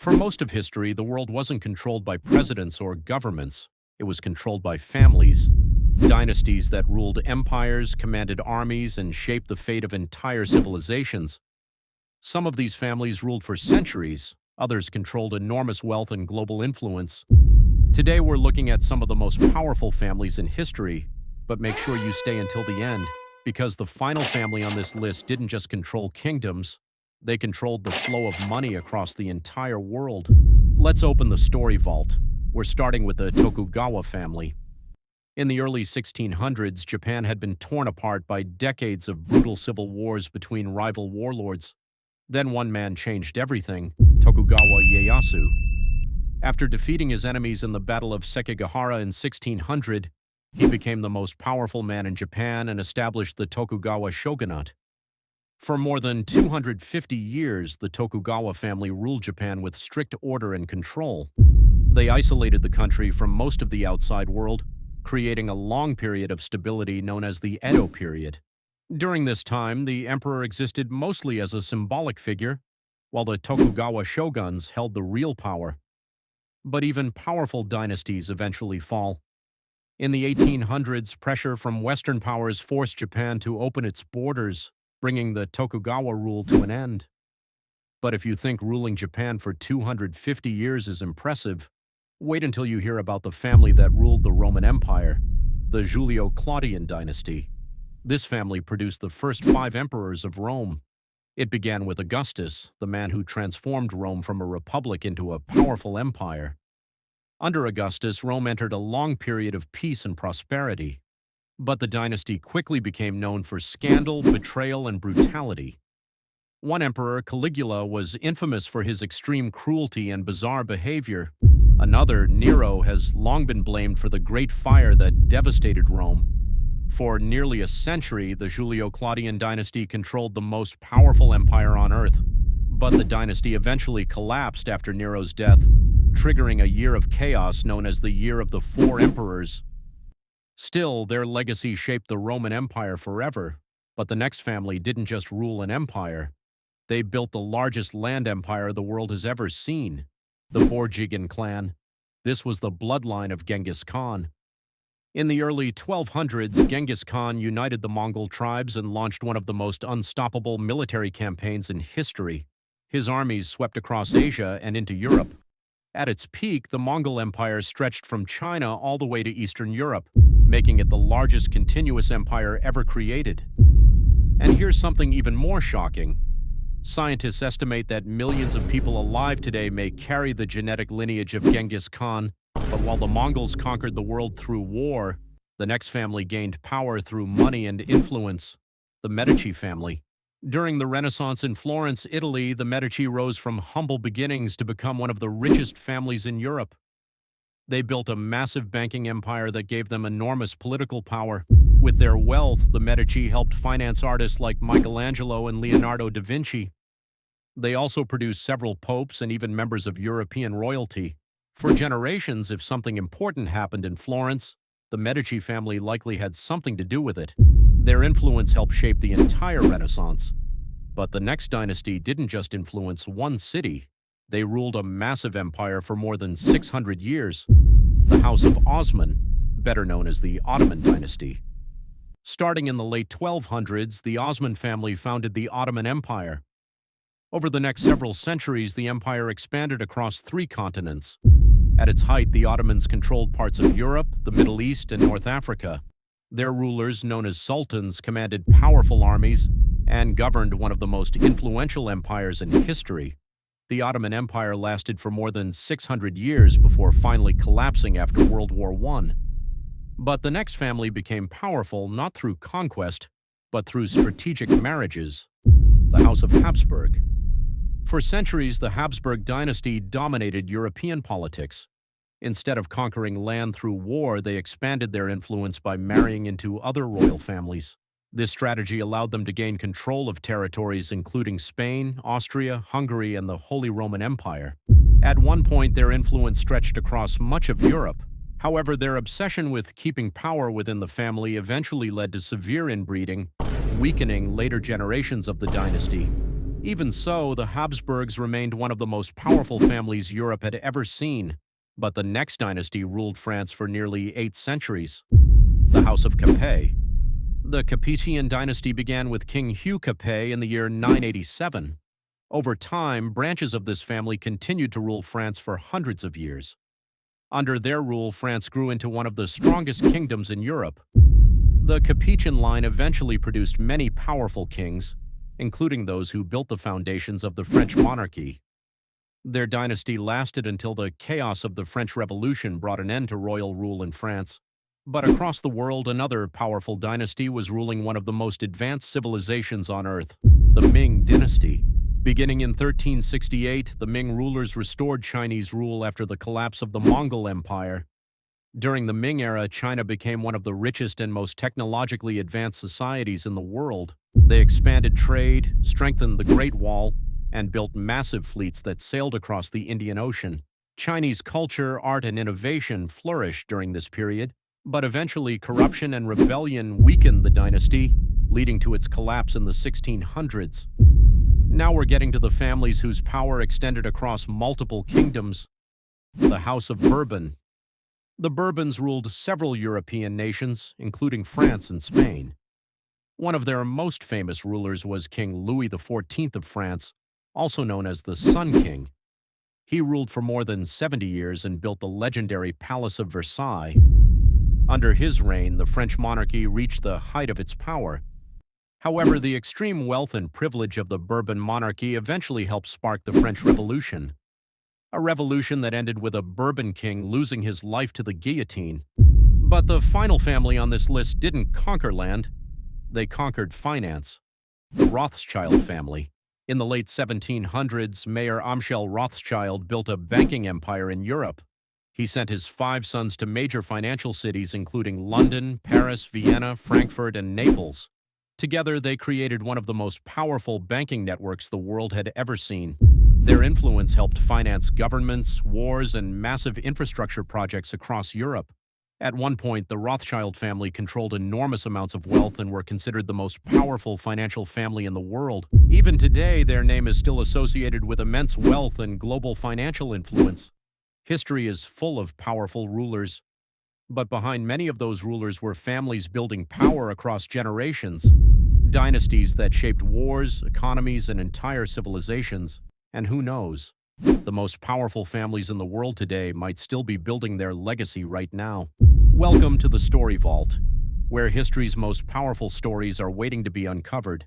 For most of history, the world wasn't controlled by presidents or governments. It was controlled by families. Dynasties that ruled empires, commanded armies, and shaped the fate of entire civilizations. Some of these families ruled for centuries. Others controlled enormous wealth and global influence. Today, we're looking at some of the most powerful families in history, but make sure you stay until the end, because the final family on this list didn't just control kingdoms, they controlled the flow of money across the entire world. Let's open the story vault. We're starting with the Tokugawa family. In the early 1600s, Japan had been torn apart by decades of brutal civil wars between rival warlords. Then one man changed everything, Tokugawa Ieyasu. After defeating his enemies in the Battle of Sekigahara in 1600, he became the most powerful man in Japan and established the Tokugawa shogunate. For more than 250 years, the Tokugawa family ruled Japan with strict order and control. They isolated the country from most of the outside world, creating a long period of stability known as the Edo period. During this time, the emperor existed mostly as a symbolic figure, while the Tokugawa shoguns held the real power. But even powerful dynasties eventually fall. In the 1800s, pressure from Western powers forced Japan to open its borders, bringing the Tokugawa rule to an end. But if you think ruling Japan for 250 years is impressive, wait until you hear about the family that ruled the Roman Empire, the Julio-Claudian dynasty. This family produced the first 5 emperors of Rome. It began with Augustus, the man who transformed Rome from a republic into a powerful empire. Under Augustus, Rome entered a long period of peace and prosperity. But the dynasty quickly became known for scandal, betrayal, and brutality. One emperor, Caligula, was infamous for his extreme cruelty and bizarre behavior. Another, Nero, has long been blamed for the Great Fire that devastated Rome. For nearly a century, the Julio-Claudian dynasty controlled the most powerful empire on Earth. But the dynasty eventually collapsed after Nero's death, triggering a year of chaos known as the Year of the Four Emperors. Still, their legacy shaped the Roman Empire forever. But the next family didn't just rule an empire. They built the largest land empire the world has ever seen, the Borjigin clan. This was the bloodline of Genghis Khan. In the early 1200s, Genghis Khan united the Mongol tribes and launched one of the most unstoppable military campaigns in history. His armies swept across Asia and into Europe. At its peak, the Mongol Empire stretched from China all the way to Eastern Europe, making it the largest continuous empire ever created. And here's something even more shocking. Scientists estimate that millions of people alive today may carry the genetic lineage of Genghis Khan. But while the Mongols conquered the world through war, the next family gained power through money and influence, the Medici family. During the Renaissance in Florence, Italy, the Medici rose from humble beginnings to become one of the richest families in Europe. They built a massive banking empire that gave them enormous political power. With their wealth, the Medici helped finance artists like Michelangelo and Leonardo da Vinci. They also produced several popes and even members of European royalty. For generations, if something important happened in Florence, the Medici family likely had something to do with it. Their influence helped shape the entire Renaissance. But the next dynasty didn't just influence one city. They ruled a massive empire for more than 600 years. The House of Osman, better known as the Ottoman dynasty. Starting in the late 1200s, the Osman family founded the Ottoman Empire. Over the next several centuries, the empire expanded across 3 continents. At its height, the Ottomans controlled parts of Europe, the Middle East, and North Africa. Their rulers, known as sultans, commanded powerful armies and governed one of the most influential empires in history. The Ottoman Empire lasted for more than 600 years before finally collapsing after World War I. But the next family became powerful not through conquest, but through strategic marriages, the House of Habsburg. For centuries, the Habsburg dynasty dominated European politics. Instead of conquering land through war, they expanded their influence by marrying into other royal families. This strategy allowed them to gain control of territories including Spain, Austria, Hungary, and the Holy Roman Empire. At one point, their influence stretched across much of Europe. However, their obsession with keeping power within the family eventually led to severe inbreeding, weakening later generations of the dynasty. Even so, the Habsburgs remained one of the most powerful families Europe had ever seen. But the next dynasty ruled France for nearly 8 centuries, the House of Capet. The Capetian dynasty began with King Hugh Capet in the year 987. Over time, branches of this family continued to rule France for hundreds of years. Under their rule, France grew into one of the strongest kingdoms in Europe. The Capetian line eventually produced many powerful kings, including those who built the foundations of the French monarchy. Their dynasty lasted until the chaos of the French Revolution brought an end to royal rule in France. But across the world, another powerful dynasty was ruling one of the most advanced civilizations on Earth, the Ming dynasty. Beginning in 1368, the Ming rulers restored Chinese rule after the collapse of the Mongol Empire. During the Ming era, China became one of the richest and most technologically advanced societies in the world. They expanded trade, strengthened the Great Wall, and built massive fleets that sailed across the Indian Ocean. Chinese culture, art, and innovation flourished during this period, but eventually corruption and rebellion weakened the dynasty, leading to its collapse in the 1600s. Now we're getting to the families whose power extended across multiple kingdoms. The House of Bourbon. The Bourbons ruled several European nations, including France and Spain. One of their most famous rulers was King Louis XIV of France, also known as the Sun King. He ruled for more than 70 years and built the legendary Palace of Versailles. Under his reign, the French monarchy reached the height of its power. However, the extreme wealth and privilege of the Bourbon monarchy eventually helped spark the French Revolution. A revolution that ended with a Bourbon king losing his life to the guillotine. But the final family on this list didn't conquer land. They conquered finance. The Rothschild family. In the late 1700s, Mayor Amschel Rothschild built a banking empire in Europe. He sent his 5 sons to major financial cities including London, Paris, Vienna, Frankfurt, and Naples. Together, they created one of the most powerful banking networks the world had ever seen. Their influence helped finance governments, wars, and massive infrastructure projects across Europe. At one point, the Rothschild family controlled enormous amounts of wealth and were considered the most powerful financial family in the world. Even today, their name is still associated with immense wealth and global financial influence. History is full of powerful rulers. But behind many of those rulers were families building power across generations. Dynasties that shaped wars, economies, and entire civilizations. And who knows? The most powerful families in the world today might still be building their legacy right now. Welcome to the Story Vault, where history's most powerful stories are waiting to be uncovered.